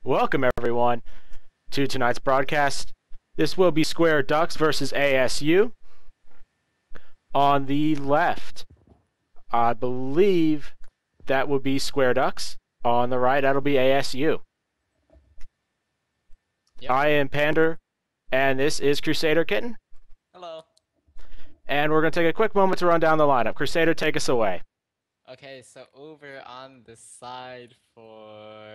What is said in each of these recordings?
Welcome everyone to tonight's broadcast. This will be Square Ducks versus ASU. On the left, I believe that would be Square Ducks. On the right, that'll be ASU. Yep. I am Pander, and this is CrusaderKittten. Hello. And we're going to take a quick moment to run down the lineup. Crusader, take us away. Okay, so over on the side for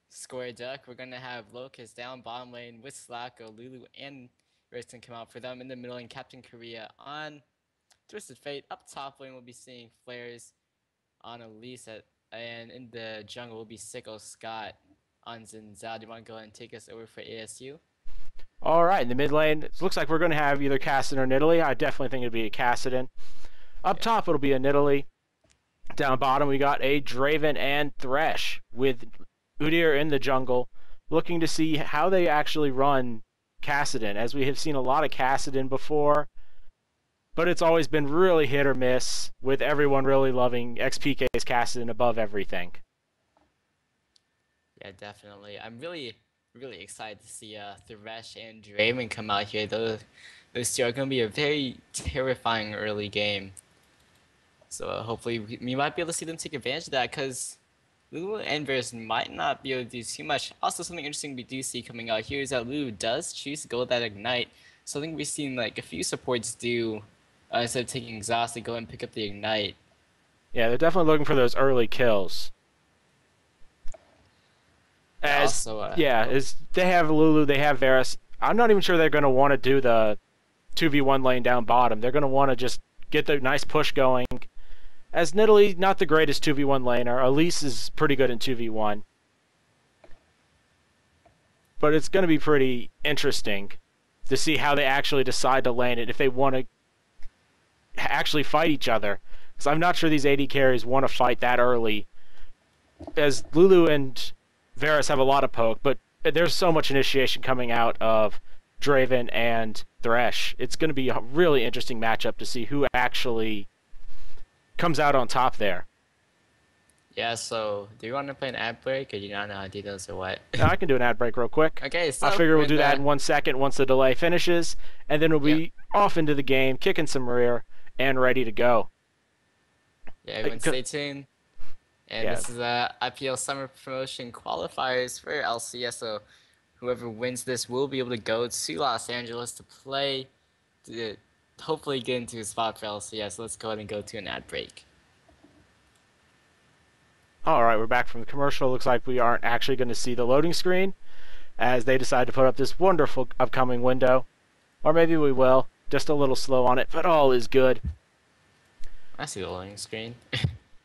Square Duck, we're going to have Locust down bottom lane with Slackoh, Lulu, and Rixon come out for them in the middle, and Captain Korea on Twisted Fate. Up top lane, we'll be seeing Flaresz on Elise, and in the jungle, will be Sickoscott on Xin Zhao. Do you want to go ahead and take us over for ASU? All right, in the mid lane, it looks like we're going to have either Kassadin or Nidalee. I definitely think it'll be a Kassadin. Up top, it'll be a Nidalee. Down bottom, we got a Draven and Thresh with Udyr in the jungle, looking to see how they actually run Kassadin, as we have seen a lot of Kassadin before, but it's always been really hit or miss, with everyone really loving XPK's Kassadin above everything. Yeah, definitely. I'm really excited to see Thresh and Draven come out here. Those two are going to be a very terrifying early game. So hopefully we might be able to see them take advantage of that, because Lulu and Varus might not be able to do too much. Also, something interesting we do see coming out here is that Lulu does choose to go with that Ignite. Something we've seen like a few supports do, instead of taking Exhaust, they go and pick up the Ignite. Yeah, they're definitely looking for those early kills. As they have Lulu, they have Varus. I'm not even sure they're going to want to do the 2v1 lane down bottom. They're going to want to just get the nice push going. As Nidalee, not the greatest 2v1 laner. Elise is pretty good in 2v1. But it's going to be pretty interesting to see how they actually decide to lane it, if they want to actually fight each other. Because I'm not sure these AD carries want to fight that early. As Lulu and Varus have a lot of poke, but there's so much initiation coming out of Draven and Thresh. It's going to be a really interesting matchup to see who actually comes out on top there. Yeah, so do you want to play an ad break, or do you not know how to do those, or what? No, I can do an ad break real quick. Okay, so I figure we'll do that in 1 second once the delay finishes, and then we'll be off into the game, kicking some rear, and ready to go. Yeah, everyone stay tuned. And this is IPL Summer Promotion Qualifiers for LCS, so whoever wins this will be able to go to Los Angeles to play, to hopefully get into a spot for LCS. So let's go ahead and go to an ad break. Alright, we're back from the commercial. Looks like we aren't actually going to see the loading screen, as they decide to put up this wonderful upcoming window. Or maybe we will. Just a little slow on it, but all is good. I see the loading screen.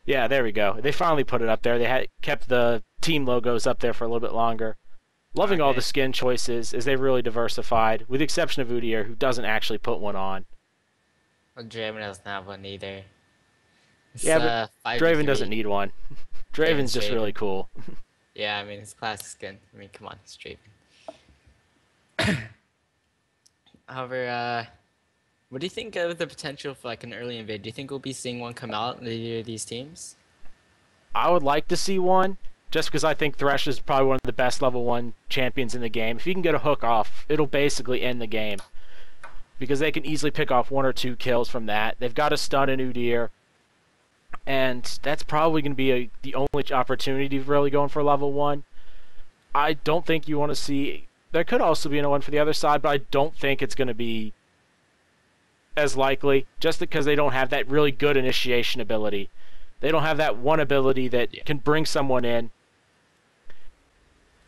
Yeah, there we go. They finally put it up there. They had kept the team logos up there for a little bit longer. Loving all the skin choices, as they've really diversified, with the exception of Udyr, who doesn't actually put one on. Well, Draven doesn't have one either. It's, yeah, but Draven doesn't need one. Draven's just really cool. Yeah, I mean, his classic skin. I mean, come on, it's Draven. However, what do you think of the potential for like an early invade? Do you think we'll be seeing one come out in either of these teams? I would like to see one, just because I think Thresh is probably one of the best level 1 champions in the game. If you can get a hook off, it'll basically end the game, because they can easily pick off 1 or 2 kills from that. They've got a stun in Udyr, and that's probably going to be the only opportunity really going for level 1. I don't think you want to see... There could also be one for the other side, but I don't think it's going to be as likely, just because they don't have that really good initiation ability. They don't have that one ability that can bring someone in.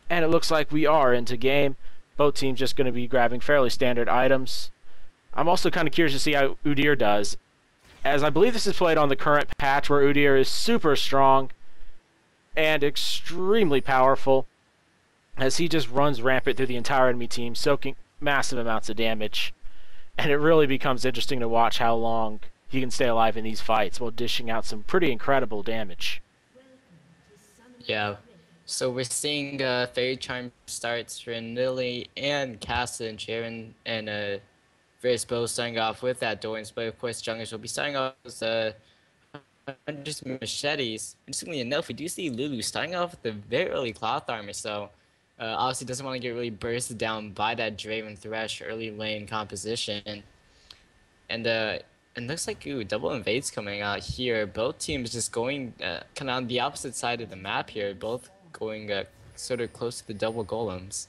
And it looks like we are into game. Both teams just going to be grabbing fairly standard items. I'm also kind of curious to see how Udyr does, as I believe this is played on the current patch, where Udyr is super strong and extremely powerful, as he just runs rampant through the entire enemy team, soaking massive amounts of damage. And it really becomes interesting to watch how long he can stay alive in these fights while dishing out some pretty incredible damage. Yeah, so we're seeing Fairy Charm starts for Nidalee and Kassadin, Sharon, and Varus both starting off with that Doran's, but of course Junglers will be starting off with just machetes. Interestingly enough, we do see Lulu starting off with a very early cloth armor, so Obviously doesn't want to get really bursted down by that Draven Thresh early lane composition. And it looks like double invades coming out here. Both teams just going kind of on the opposite side of the map here. Both going sort of close to the double golems.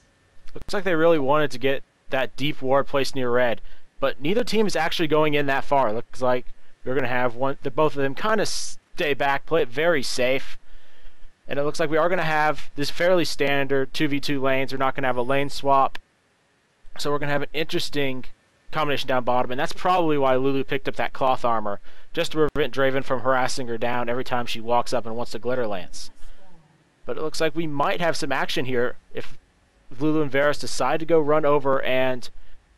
Looks like they really wanted to get that deep ward placed near red, but neither team is actually going in that far. Looks like we're going to have both of them kind of stay back, play it very safe. And it looks like we are going to have this fairly standard 2v2 lanes. We're not going to have a lane swap. So we're going to have an interesting combination down bottom, and that's probably why Lulu picked up that cloth armor, just to prevent Draven from harassing her down every time she walks up and wants to glitter lance. But it looks like we might have some action here if Lulu and Varus decide to go run over and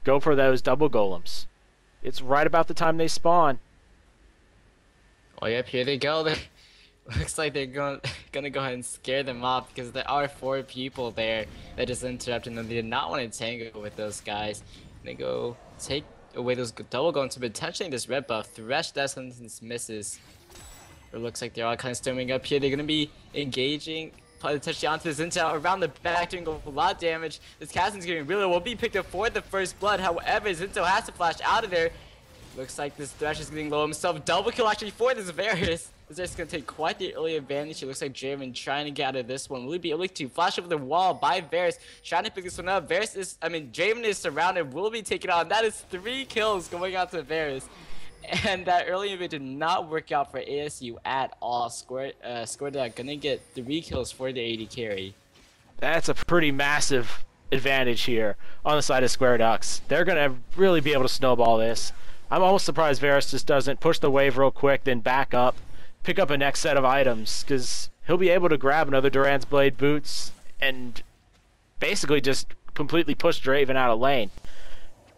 go for those double golems. It's right about the time they spawn. Oh yep, here they go. Looks like they're gonna go ahead and scare them off because there are 4 people there that just interrupted them. They did not want to tangle with those guys. They go take away those double golems, so potentially this red buff. Thresh that sentence misses. It looks like they're all kind of storming up here. They're gonna be engaging. Potentially onto the Xin Zhao around the back, doing a lot of damage. This Kassadin's getting really will be picked up for the first blood. However, Xin Zhao has to flash out of there. Looks like this Thresh is getting low himself. Double kill actually for this Varus. This is going to take quite the early advantage. It looks like Draven trying to get out of this one. Will he be able to flash over the wall by Varus, trying to pick this one up? Draven is surrounded, will be taken on. That is 3 kills going out to Varus. And that early invade did not work out for ASU at all. Scored gonna get 3 kills for the AD carry. That's a pretty massive advantage here on the side of Square Ducks. They're gonna really be able to snowball this. I'm almost surprised Varus just doesn't push the wave real quick, then back up, pick up a next set of items, because he'll be able to grab another Duran's Blade boots and basically just completely push Draven out of lane.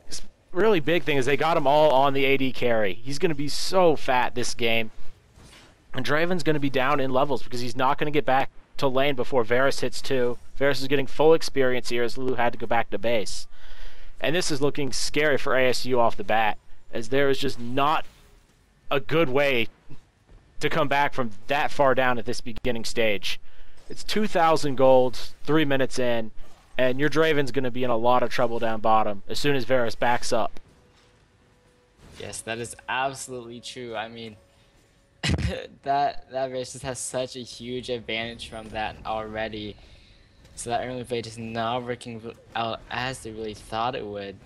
This really big thing is they got him all on the AD carry. He's going to be so fat this game, and Draven's going to be down in levels because he's not going to get back to lane before Varus hits 2. Varus is getting full experience here as Lulu had to go back to base. And this is looking scary for ASU off the bat, as there is just not a good way to come back from that far down at this beginning stage. It's 2,000 gold, 3 minutes in, and your Draven's going to be in a lot of trouble down bottom as soon as Varus backs up. Yes, that is absolutely true. I mean, that Varus just has such a huge advantage from that already. So that early play is not working out as they really thought it would.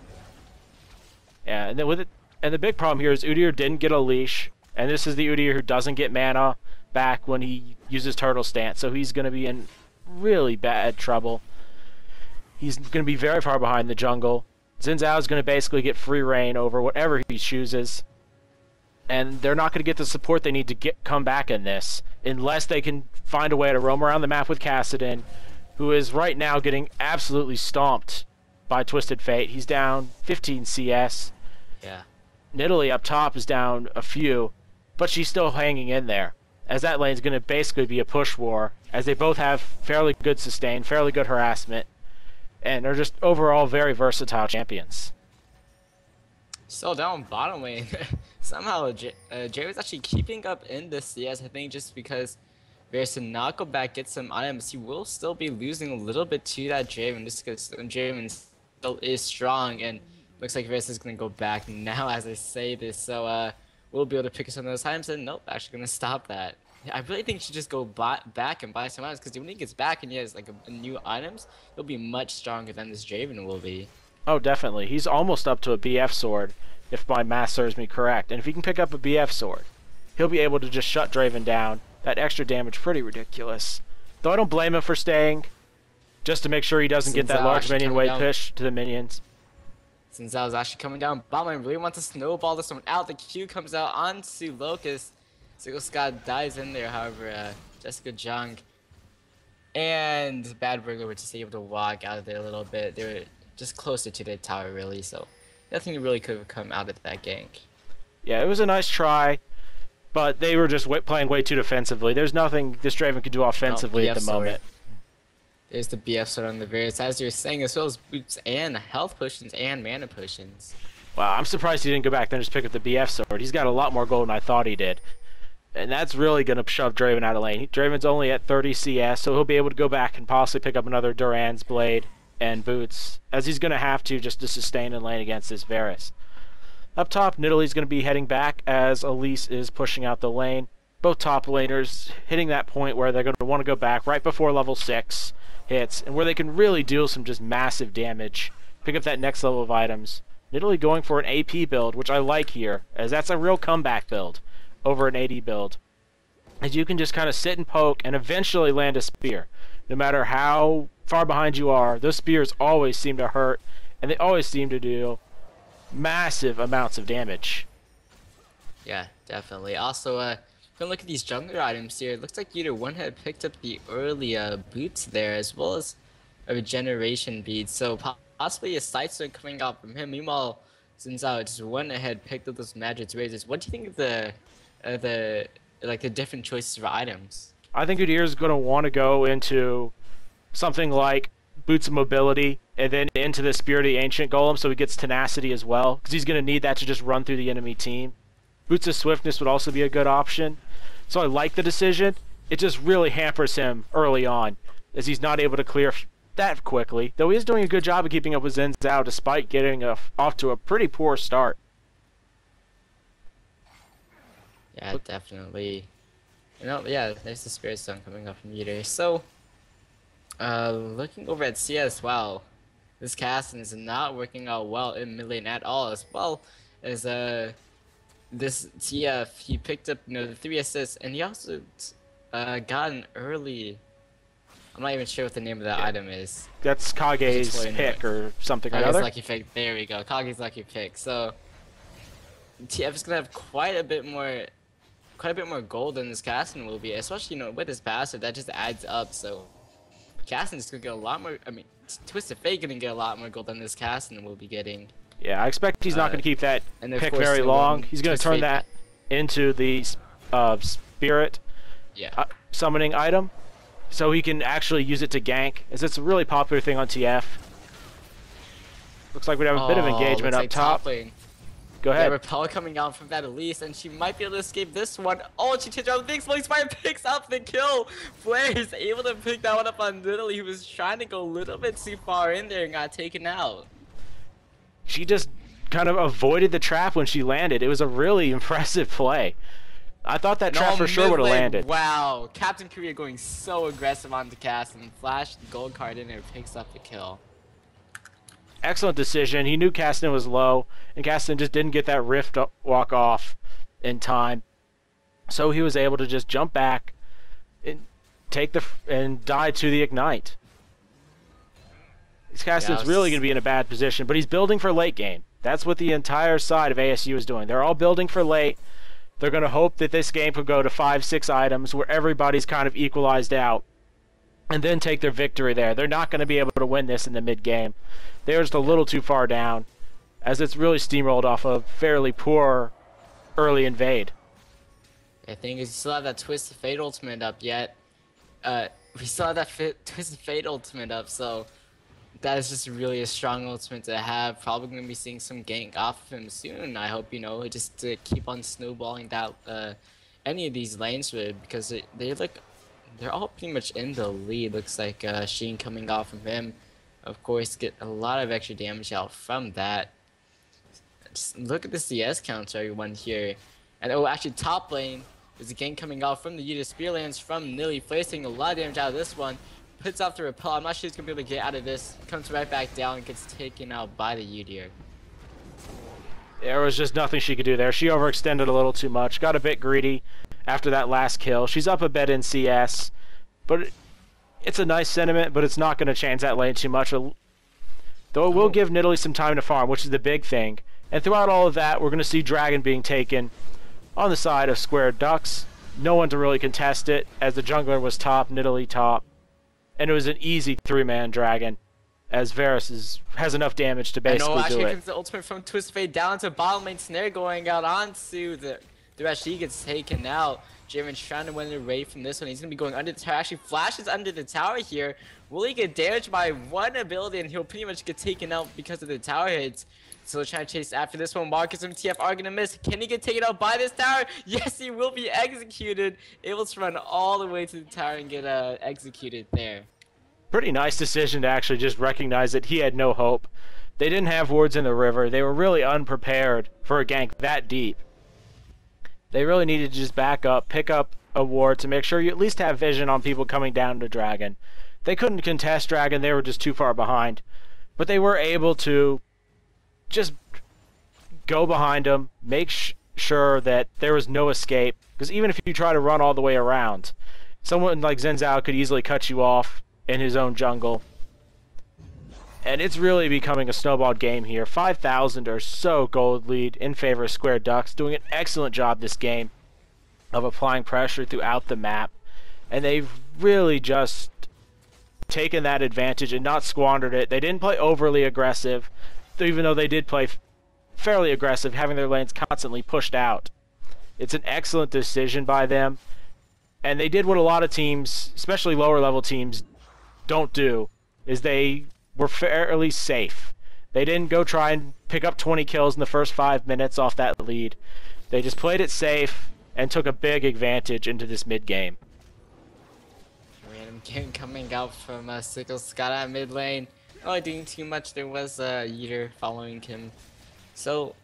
Yeah, and then with it, and the big problem here is Udyr didn't get a leash, and this is the Udyr who doesn't get mana back when he uses Turtle Stance, so he's going to be in really bad trouble. He's going to be very far behind the jungle. Xin Zhao is going to basically get free reign over whatever he chooses, and they're not going to get the support they need to come back in this unless they can find a way to roam around the map with Kassadin, who is right now getting absolutely stomped by Twisted Fate. He's down 15 CS. Yeah. Nidalee up top is down a few, but she's still hanging in there, as that lane's going to basically be a push war, as they both have fairly good sustain, fairly good harassment, and are just overall very versatile champions. So down bottom lane, somehow Jay was actually keeping up in this CS, I think just because Varus did not go back, get some items. He will still be losing a little bit to that Draven, just because Draven still is strong, and looks like Varus is going to go back now as I say this, so we'll be able to pick up some of those items, and nope, actually going to stop that. I really think he should just go back and buy some items, because when he gets back and he has like a new items, he'll be much stronger than this Draven will be. Oh, definitely. He's almost up to a BF sword, if my math serves me correct, and if he can pick up a BF sword, he'll be able to just shut Draven down. That extra damage, pretty ridiculous. Though I don't blame him for staying, just to make sure he doesn't get that large minion weight push to the minions. Xin Zhao is actually coming down bottom lane, really wants to snowball this one out. The Q comes out onto Locust. Sickoscott dies in there, however, Jung and Bad Burglar were just able to walk out of there a little bit. They were just closer to the tower, really, so nothing really could have come out of that gank. Yeah, it was a nice try, but they were just playing way too defensively. There's nothing this Draven could do offensively at the moment. There's the BF sword on the Varus, as you're saying, as well as boots and health potions and mana potions. Wow, I'm surprised he didn't go back there and just pick up the BF sword. He's got a lot more gold than I thought he did. And that's really going to shove Draven out of lane. Draven's only at 30 CS, so he'll be able to go back and possibly pick up another Duran's Blade and Boots, as he's going to have to just to sustain in lane against this Varus. Up top, Nidalee's going to be heading back as Elise is pushing out the lane. Both top laners hitting that point where they're going to want to go back right before level 6 hits, and where they can really deal some just massive damage, pick up that next level of items. Nidalee going for an AP build, which I like here, as that's a real comeback build over an AD build. As you can just kind of sit and poke and eventually land a spear. No matter how far behind you are, those spears always seem to hurt, and they always seem to deal massive amounts of damage. Yeah, definitely. Also, gonna look at these jungler items here. It looks like Udyr one had picked up the early boots there, as well as a regeneration bead. So possibly a side sword coming out from him. Meanwhile, Xin Zhao just went ahead, picked up those magic razors. What do you think of the different choices for items? I think Udyr is going to want to go into something like Boots of Mobility, and then into the Spirit of the Ancient Golem, so he gets tenacity as well, because he's going to need that to just run through the enemy team. Boots of Swiftness would also be a good option. So I like the decision. It just really hampers him early on, as he's not able to clear that quickly, though he is doing a good job of keeping up with Xin Zhao despite getting off to a pretty poor start. Yeah, definitely. Yeah, there's the Spirit Stone coming up from Udyr. So, looking over at CS, wow, this Kassadin is not working out well in mid lane at all, as well as this TF, he picked up the 3 assists, and he also got an early, I'm not even sure what the name of that item is. That's Kage's pick or something or Kage's other. lucky pick, there we go, Kage's lucky pick. So TF is gonna have quite a bit more gold than this Kassadin will be, especially with his passive that just adds up. So Kassadin's gonna get a lot more. I mean, Twisted Fate gonna get a lot more gold than this Kassadin will be getting. Yeah, I expect he's not going to keep that pick course, very long. He's going to turn that into the Spirit summoning item, so he can actually use it to gank, as it's a really popular thing on TF. Looks like we have a bit of engagement up top. Go ahead. Yeah, Repel coming out from that Elise, and she might be able to escape this one. Oh, she changed around. Big Smoke Spire picks up the kill. Flaresz is able to pick that one up on Nidalee. He was trying to go a little bit too far in there and got taken out. She just kind of avoided the trap when she landed. It was a really impressive play. I thought that trap for sure would have landed. Wow, Captain Korea going so aggressive on the cast, and Flash the gold card in there picks up the kill. Excellent decision. He knew Kassadin was low, and Kassadin just didn't get that rift walk off in time. So he was able to just jump back and die to the ignite. Kassadin's really going to be in a bad position, but he's building for late game. That's what the entire side of ASU is doing. They're all building for late. They're going to hope that this game could go to 5-6 items where everybody's kind of equalized out, and then take their victory there. They're not going to be able to win this in the mid game. They're just a little too far down, as it's really steamrolled off a fairly poor early invade. The thing is, you still have that Twisted Fate ultimate up yet. We still have that Twisted Fate ultimate up, so that is just really a strong ultimate to have. Probably going to be seeing some gank off of him soon. I hope, just to keep on snowballing that any of these lanes with, because they're all pretty much in the lead. Looks like Sheen coming off from him, of course, get a lot of extra damage out from that. Just look at the CS counter, everyone here. And actually top lane is a gank coming out from the Udyr Spearlands from Nidalee, placing a lot of damage out of this one. Puts off the repel. I'm not sure he's gonna be able to get out of this. Comes right back down and gets taken out by the Udyr. There was just nothing she could do there. She overextended a little too much. Got a bit greedy after that last kill. She's up a bit in CS, but it's a nice sentiment, but it's not going to change that lane too much. Though it will give Nidalee some time to farm, which is the big thing. And throughout all of that, we're going to see Dragon being taken on the side of Square Ducks. No one to really contest it, as the jungler was top, Nidalee top. And it was an easy 3-man Dragon, as Varus has enough damage to basically do actually it. comes the ultimate from Twisted Fate down to bottom lane snare going out onto the Thresh. He gets taken out. Draven's trying to win away from this one. He's going to be going under the tower. Actually, Flash is under the tower here. Will he get damaged by one ability, and he'll pretty much get taken out because of the tower hits. So trying to chase after this one. Marcus and TF are going to miss. Can he get taken out by this tower? Yes, he will be executed. Able to run all the way to the tower and get executed there. Pretty nice decision to actually just recognize that he had no hope. They didn't have wards in the river. They were really unprepared for a gank that deep. They really needed to just back up, pick up a ward to make sure you at least have vision on people coming down to Dragon. They couldn't contest Dragon. They were just too far behind. But they were able to just go behind him, make sure that there was no escape. Because even if you try to run all the way around, someone like Xin Zhao could easily cut you off in his own jungle. And it's really becoming a snowballed game here. 5,000 or so gold lead in favor of Square Ducks, doing an excellent job this game of applying pressure throughout the map. And they've really just taken that advantage and not squandered it. They didn't play overly aggressive, even though they did play fairly aggressive, having their lanes constantly pushed out. It's an excellent decision by them. And they did what a lot of teams, especially lower level teams, don't do, is they were fairly safe. They didn't go try and pick up 20 kills in the first 5 minutes off that lead. They just played it safe and took a big advantage into this mid game. Random kill coming out from Sickoscott at mid lane. Not really doing too much. There was Udyr following him. So,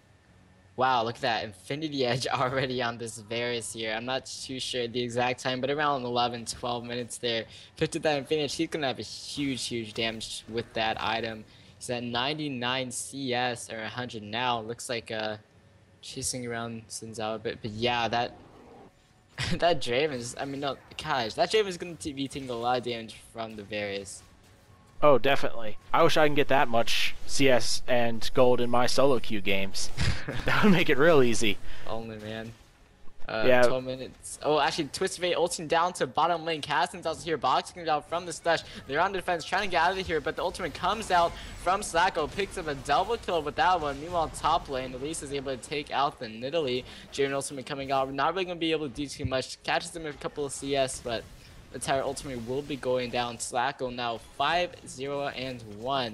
wow, look at that. Infinity Edge already on this Varus here. I'm not too sure the exact time, but around 11, 12 minutes there. Picked up that Infinity Edge. He's going to have a huge damage with that item. He's at 99 CS, or 100 now. Looks like chasing around Xin Zhao a bit. But yeah, that Draven is, I mean, no, gosh, that Draven is going to be taking a lot of damage from the Varus. Oh, definitely. I wish I can get that much CS and gold in my solo queue games. That would make it real easy. Only, man. Yeah. 12 minutes. Oh, actually, Twisted Fate ulting down to bottom lane. Kassadin's also here, boxing it out from the Slash. They're on defense, trying to get out of here, but the ultimate comes out from Slackoh, picks up a double kill with that one. Meanwhile, top lane, Elise is able to take out the Nidalee. Draven ultimate coming out, not really going to be able to do too much. Catches him with a couple of CS, but the tower ultimate will be going down. Slackoh now 5-0-1.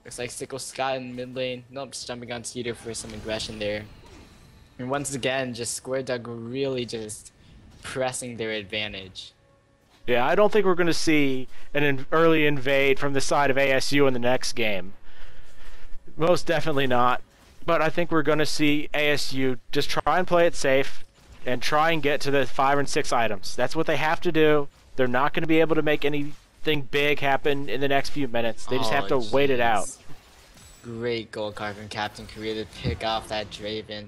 Looks like Sickoscott in mid lane. Nope, just jumping on Udyr for some aggression there. And once again, just Square Duck really just pressing their advantage. Yeah, I don't think we're going to see an early invade from the side of ASU in the next game. Most definitely not. But I think we're going to see ASU just try and play it safe and try and get to the 5 and 6 items. That's what they have to do. They're not going to be able to make anything big happen in the next few minutes. They just have to wait it out. Great gold card from Captain Korea to pick off that Draven.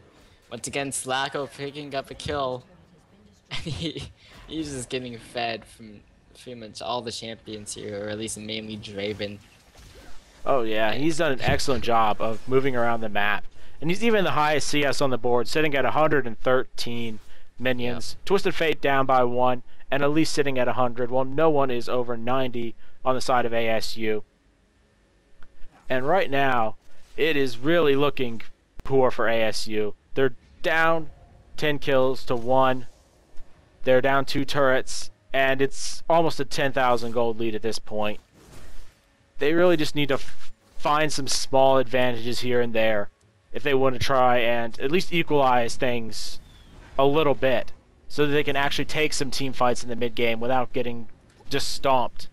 Once again, Slackoh picking up a kill. And he's just getting fed from pretty much all the champions here, or at least mainly Draven. Oh yeah, he's done an excellent job of moving around the map. And he's even the highest CS on the board, sitting at 113 minions. Yep. Twisted Fate down by 1, and Elise sitting at 100, while no one is over 90 on the side of ASU. And right now, it is really looking poor for ASU. They're down 10 kills to 1. They're down 2 turrets, and it's almost a 10,000 gold lead at this point. They really just need to find some small advantages here and there if they want to try and at least equalize things a little bit so that they can actually take some team fights in the mid game without getting just stomped.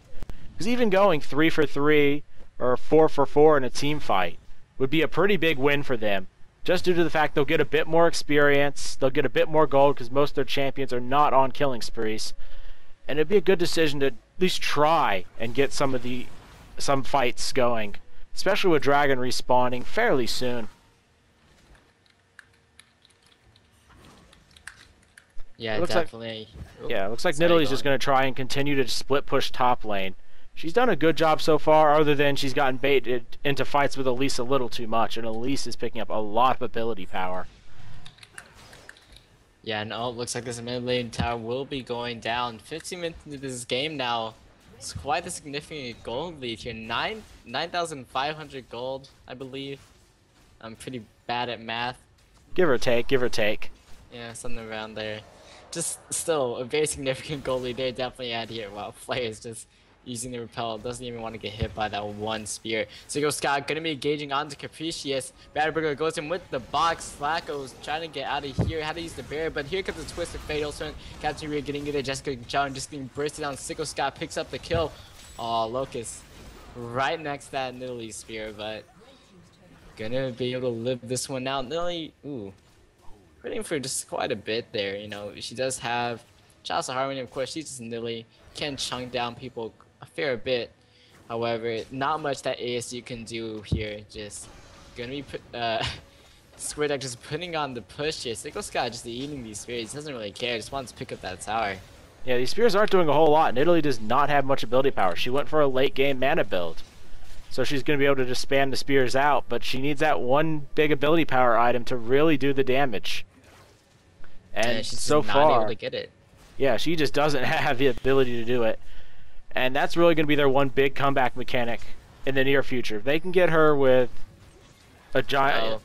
Because even going 3 for 3 or 4 for 4 in a team fight would be a pretty big win for them, just due to the fact they'll get a bit more experience, they'll get a bit more gold because most of their champions are not on killing sprees, and it'd be a good decision to at least try and get some fights going, especially with Dragon respawning fairly soon. Yeah, definitely. Looks like Nidalee's just going to try and continue to split push top lane. She's done a good job so far, other than she's gotten baited into fights with Elise a little too much, and Elise is picking up a lot of ability power. Yeah, and it looks like this mid lane tower will be going down. 15 minutes into this game now. It's quite a significant gold lead here. 9,500 gold, I believe. I'm pretty bad at math. Give or take, give or take. Yeah, something around there. just still a very significant goal lead there definitely had here. Wow, Flaresz just using the repel, doesn't even want to get hit by that one spear. Sickoscott gonna be engaging onto Capricious. Burglar goes in with the box. Slackoh's trying to get out of here. How to use the barrier, but here comes the Twisted Fate. Also, Captain Rhea getting it. Jessica Jung just being bursted down. Sickoscott picks up the kill. Oh, Locust right next to that Nidalee spear, but gonna be able to live this one out. Nidalee, ooh, waiting for just quite a bit there. You know, she does have Chalice of Harmony, of course. She's just Nidalee, can chunk down people a fair bit. However, not much that ASU can do here. Just gonna be Square Deck just putting on the push here. Sickoscott just eating these spears. He doesn't really care. Just wants to pick up that tower. Yeah, these spears aren't doing a whole lot. Nidalee does not have much ability power. She went for a late game mana build. So she's going to be able to just spam the spears out, but she needs that one big ability power item to really do the damage. And she's so not far, able to get it. Yeah, she just doesn't have the ability to do it. And that's really going to be their one big comeback mechanic in the near future. If they can get her with a giant...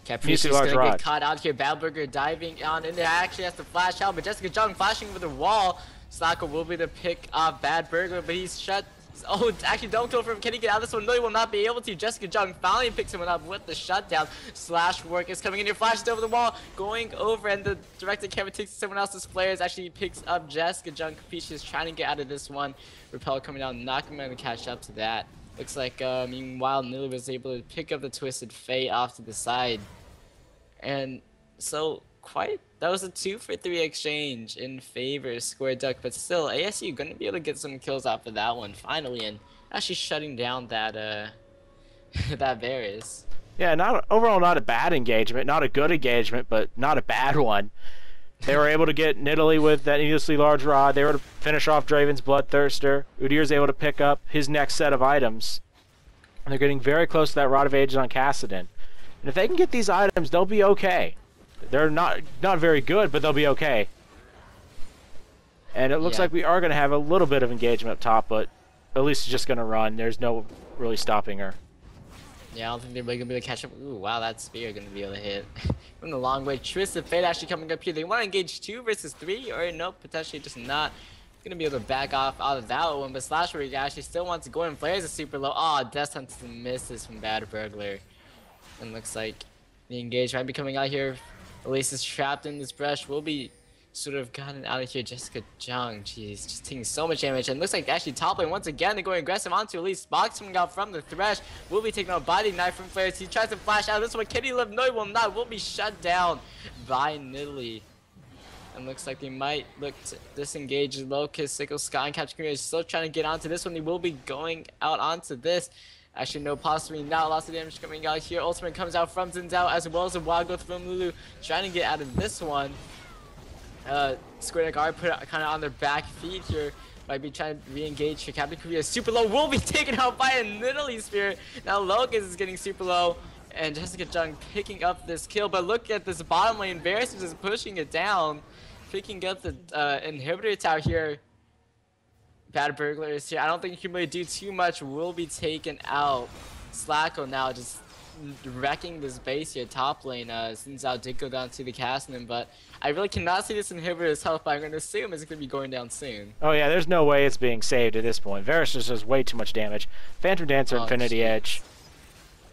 Capricious is gonna get caught out here. Burglar diving on in there. Actually has to flash out, but Jessica Jung flashing over the wall. Slackoh will be the pick off Burglar, but he's shut. Oh, actually don't kill from him. Can he get out of this one? No, he will not be able to. Jessica Jung finally picks him up with the shutdown. Slashwork is coming in here, flashes over the wall, going over, and the directed camera takes someone else's players. Actually picks up Jessica Jung. Capricious is trying to get out of this one. Repel coming down, not going to catch up to that. Looks like, meanwhile, Nidalee was able to pick up the Twisted Fate off to the side. And so, that was a 2-for-3 exchange in favor of Square Duck, but still, ASU going to be able to get some kills off of that one, finally, and actually shutting down that, that Varus. Yeah, overall not a bad engagement, not a good engagement, but not a bad one. They were able to get Nidalee with that needlessly large rod. They were able to finish off Draven's Bloodthirster. Udyr's able to pick up his next set of items. And they're getting very close to that Rod of Ages on Kassadin. And if they can get these items, they'll be okay. They're not very good, but they'll be okay. And it looks like we are going to have a little bit of engagement up top, but Elise is just going to run. There's no really stopping her. Yeah, I don't think they're really going to be able to catch up. Ooh, wow, that spear going to be able to hit. From the long way. Twisted Fate actually coming up here. They want to engage 2 versus 3, or nope, potentially just not. Going to be able to back off out of that one, but Slashwork actually still wants to go in. Flaresz is super low. Oh, Death Hunt misses from Burglar. And looks like the engage might be coming out here. Elise is trapped in this brush. Will be sort of gotten out of here. Jessica Jung, jeez, just taking so much damage. And looks like actually top lane once again. They're going aggressive onto Elise. Box coming out from the Thresh. Will be taken out by the knife from Flaresz. He tries to flash out this one. Can he live? No, he will not. Will be shut down by Nidalee. And looks like they might look to disengage Locust. Sickoscott and Capricious is still trying to get onto this one. They will be going out onto this. Actually, no, possibly not. Lots of damage coming out here. Ultimate comes out from Xin Zhao, as well as a wild growth from Lulu. Trying to get out of this one. Square Deck are put kind of on their back feet here. Might be trying to re-engage here. Captain Korea is super low. Will be taken out by a Nidalee spear. Now Locust is getting super low. And Jessica Jung picking up this kill. But look at this bottom lane. Varus is just pushing it down. Picking up the inhibitor tower here. Burglar is here. I don't think he can really do too much. Will be taken out. Slackoh now just wrecking this base here. Top lane. Xin Zhao did go down to the Kassadin, but I really cannot see this inhibitor's health, but I'm going to assume it's going to be going down soon. Oh yeah, there's no way it's being saved at this point. Varus just does way too much damage. Phantom Dancer, Infinity Edge.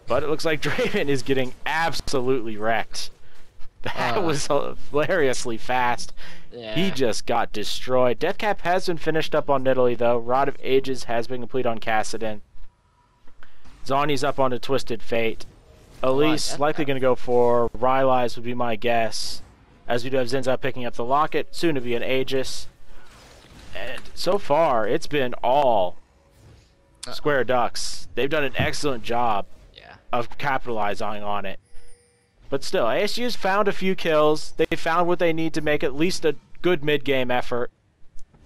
But it looks like Draven is getting absolutely wrecked. That was hilariously fast. Yeah. He just got destroyed. Deathcap has been finished up on Nidalee, though. Rod of Ages has been complete on Kassadin. Zhonya's up on the Twisted Fate. Elise likely going to go for Rylai's would be my guess. As we do have Xin Zhao picking up the Locket, soon to be an Aegis. And so far, it's been all Square Ducks. They've done an excellent job of capitalizing on it. But still, ASU's found a few kills. They found what they need to make at least a good mid-game effort.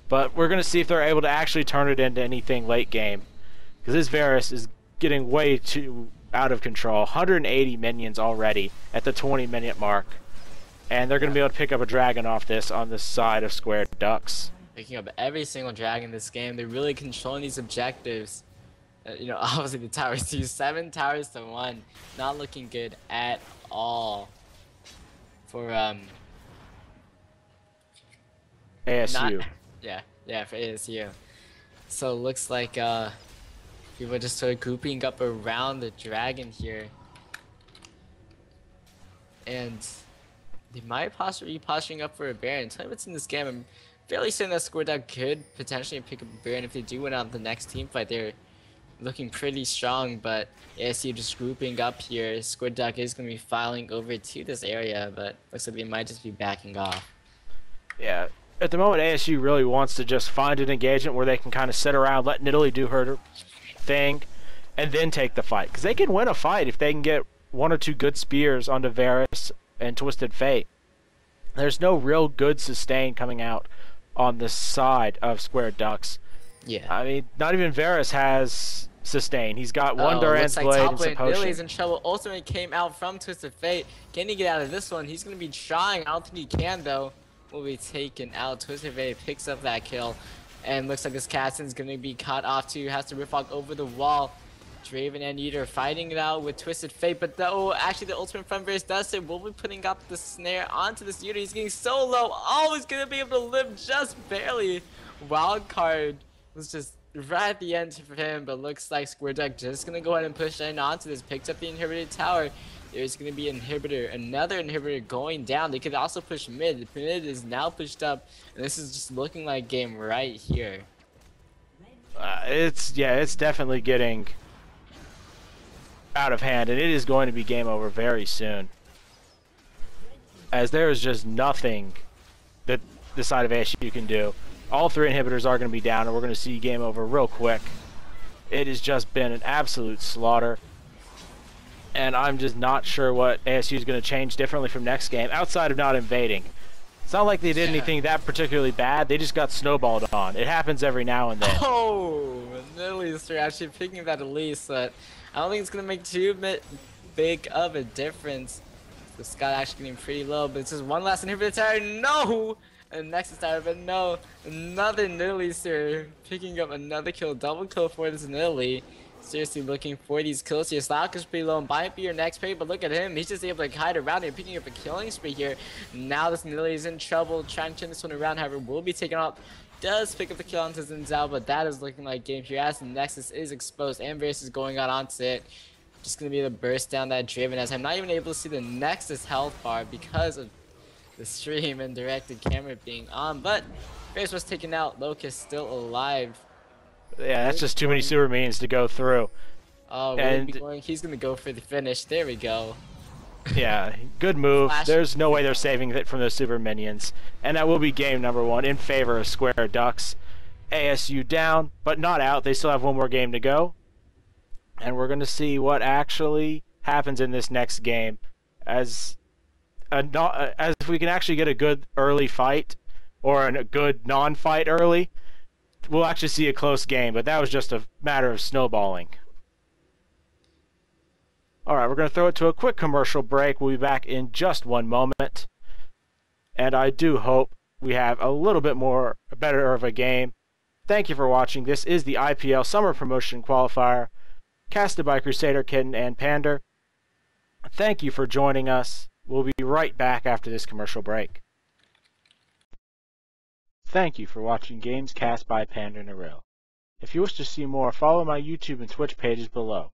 But we're going to see if they're able to actually turn it into anything late game. Because this Varus is getting way too out of control. 180 minions already at the 20-minute mark. And they're going to be able to pick up a dragon off this on the side of Square Ducks. Picking up every single dragon in this game. They're really controlling these objectives. You know, obviously the towers do 7 towers to 1. Not looking good at all for ASU. Yeah, for ASU. So it looks like people just sort of grouping up around the dragon here. And they might possibly be posturing up for a Baron. Tell me what's in this game. I'm fairly certain that SquareDuck could potentially pick up a Baron if they do win out the next team fight. They're looking pretty strong, but ASU just grouping up here. SquareDuck is going to be filing over to this area, but looks like they might just be backing off. Yeah. At the moment, ASU really wants to just find an engagement where they can kind of sit around, let Nidalee do her thing, and then take the fight. Because they can win a fight if they can get one or two good spears onto Varus and Twisted Fate. There's no real good sustain coming out on the side of SquareDucks. Yeah. I mean, not even Varus has sustain. He's got one Duran's Blade and some potion. Nidalee is in trouble. Ultimate came out from Twisted Fate. Can he get out of this one? He's going to be trying. I don't think he can, though. Will be taken out. Twisted Fate picks up that kill. And looks like this Kassadin's going to be caught off too. Has to rip off over the wall. Draven and Udyr fighting it out with Twisted Fate. But though, actually the ultimate from Varus does it. Will be putting up the snare onto this Udyr. He's getting so low. Oh, he's going to be able to live just barely. Wild card was just right at the end for him. But looks like SquareDuck just going to go ahead and push in onto this. Picked up the inhibited tower. There's going to be another inhibitor going down. They could also push mid. Mid is now pushed up, and this is just looking like game right here. It's definitely getting out of hand, and it is going to be game over very soon. As there is just nothing that the side of ASU can do. All three inhibitors are going to be down, and we're going to see game over real quick. It has just been an absolute slaughter. And I'm just not sure what ASU is going to change differently from next game, outside of not invading. It's not like they did anything that particularly bad. They just got snowballed on. It happens every now and then. Oh, Elise are actually picking that Elise, but I don't think it's going to make too big of a difference. The Scott actually getting pretty low, but it's just one last inhibitor tower. No! And Nexus tower, but no. Another Nidalee here picking up another kill. Double kill for this Nidalee. Seriously looking for these kills here. Slackoh is pretty low and might be your next pick, but look at him. He's just able to hide around and picking up a killing spree here. Now this Nidalee is in trouble, trying to turn this one around. However, will be taken out. Does pick up the kill onto Xin Zhao, but that is looking like game here as the Nexus is exposed and Varus is going out onto it. Just going to be able to burst down that Draven as I'm not even able to see the Nexus health bar because of the stream and directed camera being on, but Varus was taken out. Locust still alive. Yeah, that's just too many super minions to go through. Oh, and he's gonna go for the finish. There we go. Yeah, good move. Flash. There's no way they're saving it from those super minions. And that will be game number 1 in favor of SquareDucks. ASU down, but not out. They still have one more game to go. And we're going to see what actually happens in this next game. As if we can actually get a good early fight, or a good non-fight early, we'll actually see a close game, but that was just a matter of snowballing. Alright, we're going to throw it to a quick commercial break. We'll be back in just one moment. And I do hope we have a little bit more better of a game. Thank you for watching. This is the IPL Summer Promotion Qualifier, casted by CrusaderKittten and Pander. Thank you for joining us. We'll be right back after this commercial break. Thank you for watching games cast by PanderNyrl. If you wish to see more, follow my YouTube and Twitch pages below.